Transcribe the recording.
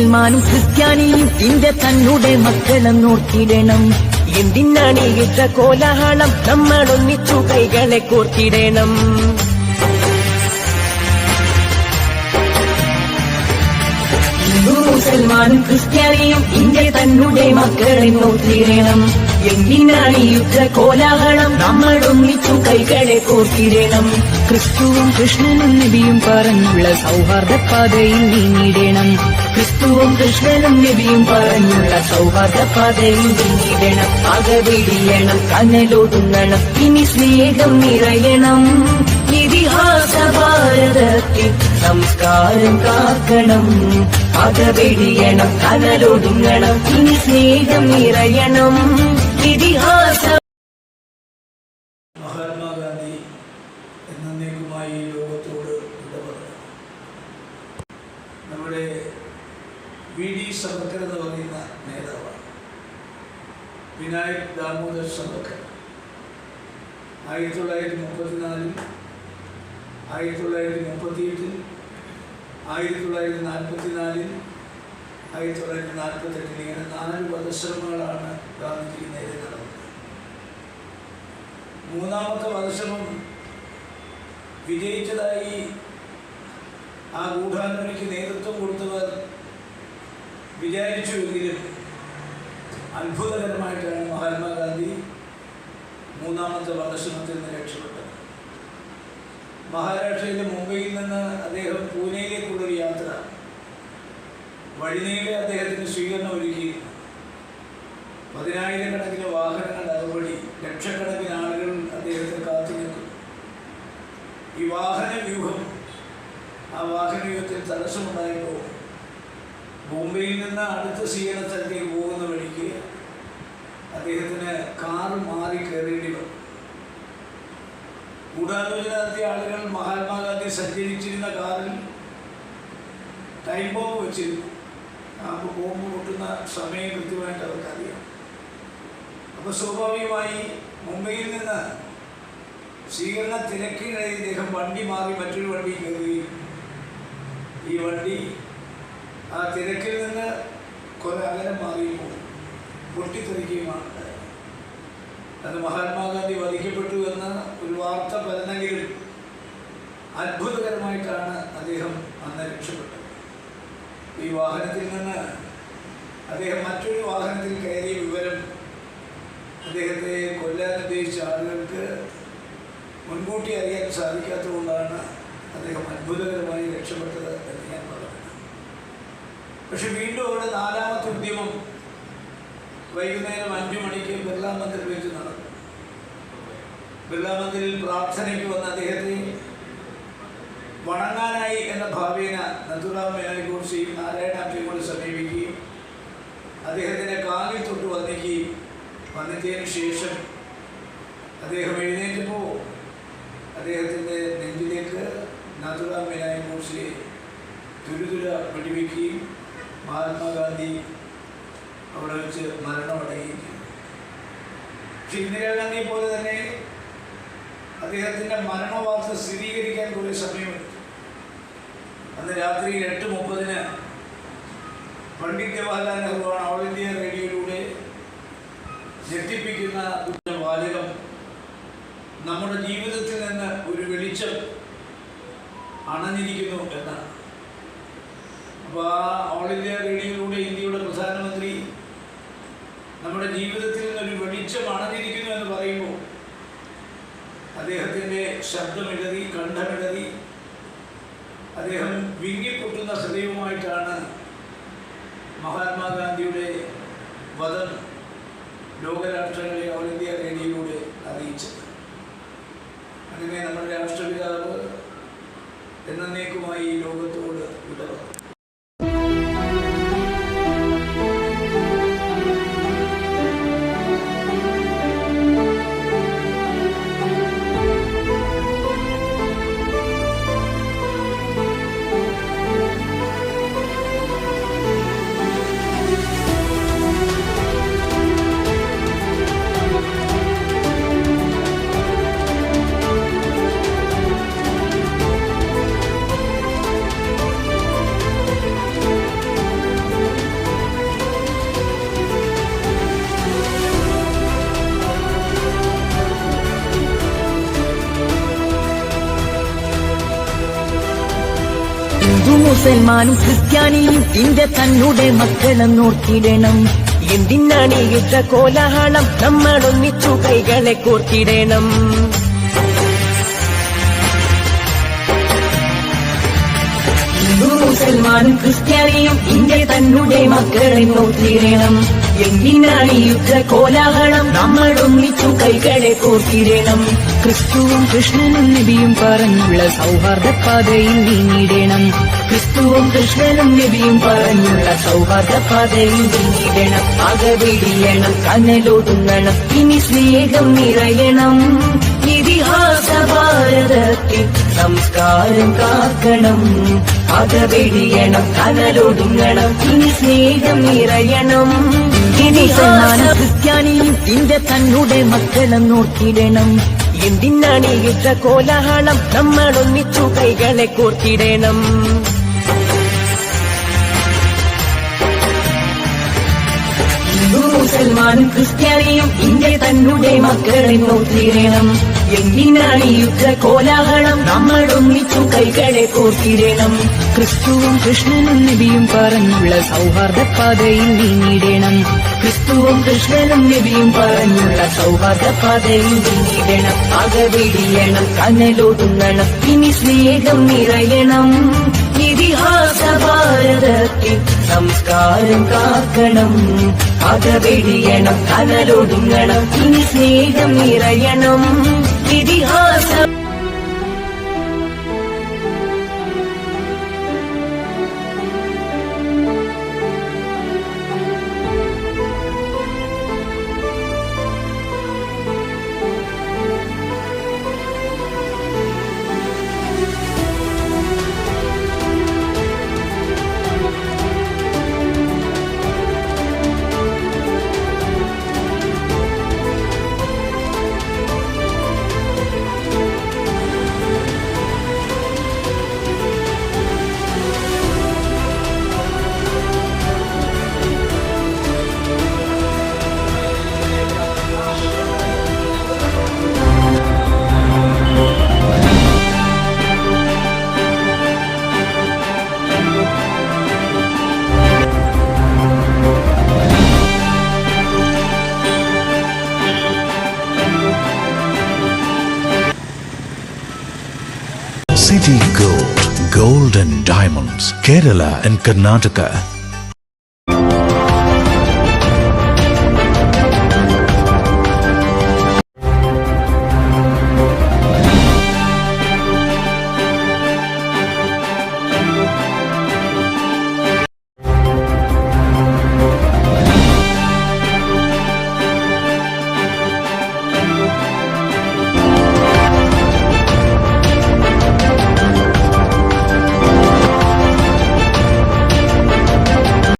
മുസൽമാനും ക്രിസ്ത്യാനിയും ഇന്ത്യ തന്നുടെ മക്കളും നോക്കിയിടണം. എന്തിനാണ് ഇത്ര കോലാഹലം? നമ്മൾ ഒന്നിച്ചു കൈകളെ കോർത്തിടണം. മുസൽമാനും ക്രിസ്ത്യാനിയും ഇന്ത്യ തന്നുടെ മക്കളെ നോക്കിയിടണം. എന്തിനാണ് യുദ്ധ കോലാഹലം? നമ്മൾ ഒന്നിച്ചു കൈകളെ കോർത്തിടണം. ക്രിസ്തുവും കൃഷ്ണനും നബിയും പറഞ്ഞുള്ള സൗഹാർദ്ദ പാതയിൽ നീങ്ങിടണം. ക്രിസ്തുവും കൃഷ്ണനും നബിയും പറഞ്ഞുള്ള സൗഹാർദ്ദ പാതയിൽ നീങ്ങിടണം. അകവെടിയണം, കനലൊടുങ്ങണം, ഇനി സ്നേഹം നിറയണം. ഇതിഹാസ ഭാരതത്തിൽ സംസ്കാരം കാക്കണം. അകവെടിയണം, കനലൊടുങ്ങണം, ഇനി സ്നേഹം നിറയണം. ഇതിഹാസ മഹാത്മാഗാന്ധി എന്നേക്കുമായി ലോകത്തോട് ഇടപെടണം. നമ്മുടെ VD സവർക്കർ എന്ന് പറയുന്ന നേതാവാണ് വിനായക് ദാമോദർ സവർക്കർ. 1934, 1938, 1944, 1948 ഇങ്ങനെ 4 വധശ്രമങ്ങളാണ് ഗാന്ധിജിക്ക് നേരെ നടന്നത്. മൂന്നാമത്തെ വധശ്രമം വിജയിച്ചതായി ആ ഗൂഢാലോചനയ്ക്ക് നേതൃത്വം കൊടുത്തവർ വിചാരിച്ചുവെങ്കിലും അത്ഭുതകരമായിട്ടാണ് മഹാത്മാഗാന്ധി മൂന്നാമത്തെ വധശ്രമത്തിൽ നിന്ന് രക്ഷപ്പെട്ടത്. മഹാരാഷ്ട്രയിലെ മുംബൈയിൽ നിന്ന് അദ്ദേഹം പൂനെയിലേക്കുള്ളൊരു യാത്ര വഴിനീളെ അദ്ദേഹത്തിന് സ്വീകരണം ഒരുക്കി. 10,000-കണക്കിന് വാഹനങ്ങൾ അകമ്പടി, ലക്ഷക്കണക്കിന് ആളുകൾ അദ്ദേഹത്തെ കാത്തു നിൽക്കും. ഈ വാഹനവ്യൂഹം, ആ വാഹനവ്യൂഹത്തിൽ തടസ്സമുണ്ടായപ്പോൾ മുംബൈയിൽ നിന്ന് അടുത്ത സ്വീകരണ സ്ഥലത്തേക്ക് പോകുന്ന വഴിക്ക് അദ്ദേഹത്തിന് കാറ് മാറി കയറേണ്ടി വന്നു. ഗൂഢാലോചന നടത്തിയ ആളുകൾ മഹാത്മാഗാന്ധി സഞ്ചരിച്ചിരുന്ന കാറിൽ ടൈം ബോംബ് വെച്ചിരുന്നു. അപ്പോൾ ബോംബ് പൊട്ടുന്ന സമയം കൃത്യമായിട്ട് അവർക്കറിയാം. അപ്പോൾ സ്വാഭാവികമായി മുംബൈയിൽ നിന്ന് സ്വീകരണ തിരക്കിനിടയിൽ ഇദ്ദേഹം വണ്ടി മാറി മറ്റൊരു വണ്ടി കയറുകയും ഈ വണ്ടി ആ തിരക്കിൽ നിന്ന് കുറെ അകലം മാറിയപ്പോൾ പൊട്ടിത്തെറിക്കുകയുമാണ്. അത് മഹാത്മാഗാന്ധി വധിക്കപ്പെട്ടു എന്ന ഒരു വാർത്ത പരന്നെങ്കിലും അത്ഭുതകരമായിട്ടാണ് അദ്ദേഹം അന്ന് രക്ഷപ്പെട്ടത്. ഈ വാഹനത്തിൽ നിന്ന് അദ്ദേഹം മറ്റൊരു വാഹനത്തിൽ കയറിയ വിവരം അദ്ദേഹത്തെ കൊല്ലാൻ ഉദ്ദേശിച്ച ആളുകൾക്ക് മുൻകൂട്ടി അറിയാൻ സാധിക്കാത്തതുകൊണ്ടാണ് അദ്ദേഹം അത്ഭുതകരമായി രക്ഷപ്പെട്ടത് എന്ന് ഞാൻ പറയുന്നത്. പക്ഷെ വീണ്ടും അവിടെ 4ാമത്തെ ഉദ്യമം വൈകുന്നേരം 5 മണിക്ക് ബിർള മന്ദിറിൽ വെച്ച് നടന്നു. ബിർള മന്ദിറിൽ പ്രാർത്ഥനയ്ക്ക് വന്ന അദ്ദേഹത്തെ വണങ്ങാനായി എന്ന ഭാവേന നഥുറാം മേനോനെ ഗോഡ്സെയും നാരായണാപ്റ്റെയും കൂടി സമീപിക്കുകയും അദ്ദേഹത്തിൻ്റെ കാലിൽ തൊട്ട് വന്നിട്ടതിന് ശേഷം അദ്ദേഹം എഴുന്നേറ്റപ്പോൾ അദ്ദേഹത്തിൻ്റെ നെഞ്ചിലേക്ക് നഥുറാം മേനോനെ ഗോഡ്സെ തുരുതുര വെടിവെക്കുകയും മഹാത്മാഗാന്ധി അവിടെ വെച്ച് മരണമടയുകയും ചെയ്തു. പക്ഷെ ഇന്ദിരാഗാന്ധിയെ പോലെ തന്നെ അദ്ദേഹത്തിൻ്റെ മരണവാർത്ത സ്ഥിരീകരിക്കാൻ കുറേ സമയമെടുത്തു. അന്ന് രാത്രി 8:30 പണ്ഡിറ്റ് ജവഹർലാൽ നെഹ്റുവാണ് ഓൾ ഇന്ത്യ റേഡിയോയിലൂടെ ഞെട്ടിപ്പിക്കുന്ന വാചകം, നമ്മുടെ ജീവിതത്തിൽ നിന്ന് ഒരു വെളിച്ചം അണഞ്ഞിരിക്കുന്നു എന്നാണ്. അപ്പോൾ ആ ഓൾ ഇന്ത്യ റേഡിയോയിലൂടെ ഇന്ത്യയുടെ പ്രധാനമന്ത്രി നമ്മുടെ ജീവിതത്തിൽ നിന്നൊരു വെളിച്ചം അണഞ്ഞിരിക്കുന്നു എന്ന് പറയുമ്പോൾ അദ്ദേഹത്തിൻ്റെ ശബ്ദമിടറി, കണ്ഠമിടറി, അദ്ദേഹം വിങ്ങിപ്പൊട്ടുന്ന ഹൃദയവുമായിട്ടാണ് മഹാത്മാഗാന്ധിയുടെ വധം ലോകരാഷ്ട്രങ്ങളെ ഓൾ ഇന്ത്യ റേഡിയോയിലൂടെ അറിയിച്ചത്. അങ്ങനെ നമ്മുടെ രാഷ്ട്രപിതാവ് എന്നേക്കുമായി ലോകത്തോട് വിടവാങ്ങി. ഹിന്ദു മുസൽമാനും ക്രിസ്ത്യാനിയും ഇന്ത്യ തന്നെ മക്കളെന്നോർത്തിടണം. എന്തിനാണ് യുദ്ധ കോലാഹലം, നമ്മളൊന്നിച്ചു കൈകളെ കോർത്തിടണം. ഹിന്ദു മുസൽമാനും ക്രിസ്ത്യാനിയും ഇന്ത്യ തന്നെ മക്കളെന്നോർത്തിടണം. എന്തിനാണ് യുദ്ധ കോലാഹലം, നമ്മളൊന്നിച്ചു കൈകളെ കോർത്തിടണം. ക്രിസ്തുവും കൃഷ്ണനും നബിയും പറഞ്ഞുള്ള സൗഹാർദ്ദ പാതയിൽ നീങ്ങിടണം. ക്രിസ്തുവും കൃഷ്ണനും നബിയും പറഞ്ഞുള്ള സൗഹാർദ്ദ പാതയിൽ നീങ്ങിടണം. അകവിടിയണം, കനലൊടുങ്ങണം, ഇനി സ്നേഹം നിറയണം. ഇതിഹാസ ഭാരതത്തിൽ സംസ്കാരം കാക്കണം. അകവിടിയണം, കനലൊടുങ്ങണം, ഇനി സ്നേഹം നിറയണം. മുസൽമാനും ക്രിസ്ത്യാനിയും ഇന്ത്യ തന്നെ മക്കളെന്നോർത്തിടണം. എന്തിനാണ് യുദ്ധ കോലാഹലം, നമ്മളൊന്നിച്ചു കൈകളെ കോർത്തിടണം. ഹിന്ദു മുസൽമാനും ക്രിസ്ത്യാനിയും ഇന്ത്യ തന്നെ മക്കളെന്നോർത്തിടണം. എന്തിനാണ് യുദ്ധ കോലാഹലം, നമ്മളൊന്നിച്ചു കൈകളെ കോർത്തിടണം. ക്രിസ്തുവും കൃഷ്ണനും നബിയും പറഞ്ഞുള്ള സൗഹാർദ്ദ പാതയിൽ നീങ്ങിടണം. ക്രിസ്തുവും കൃഷ്ണനും നബിയും പറഞ്ഞുള്ള സൗഹാർദ്ദ പാതയിൽ നീങ്ങിടണം. അകവിടിയണം, കനലൊടുങ്ങണം, ഇനി സ്നേഹം നിറയണം. ഇതിഹാസ ഭാരതത്തിൽ സംസ്കാരം കാക്കണം. അകവിടിയണം, കനലൊടുങ്ങണം, ഇനി സ്നേഹം നിറയണം. ഇതിഹാസ City Gold, Gold and Diamonds, Kerala and Karnataka.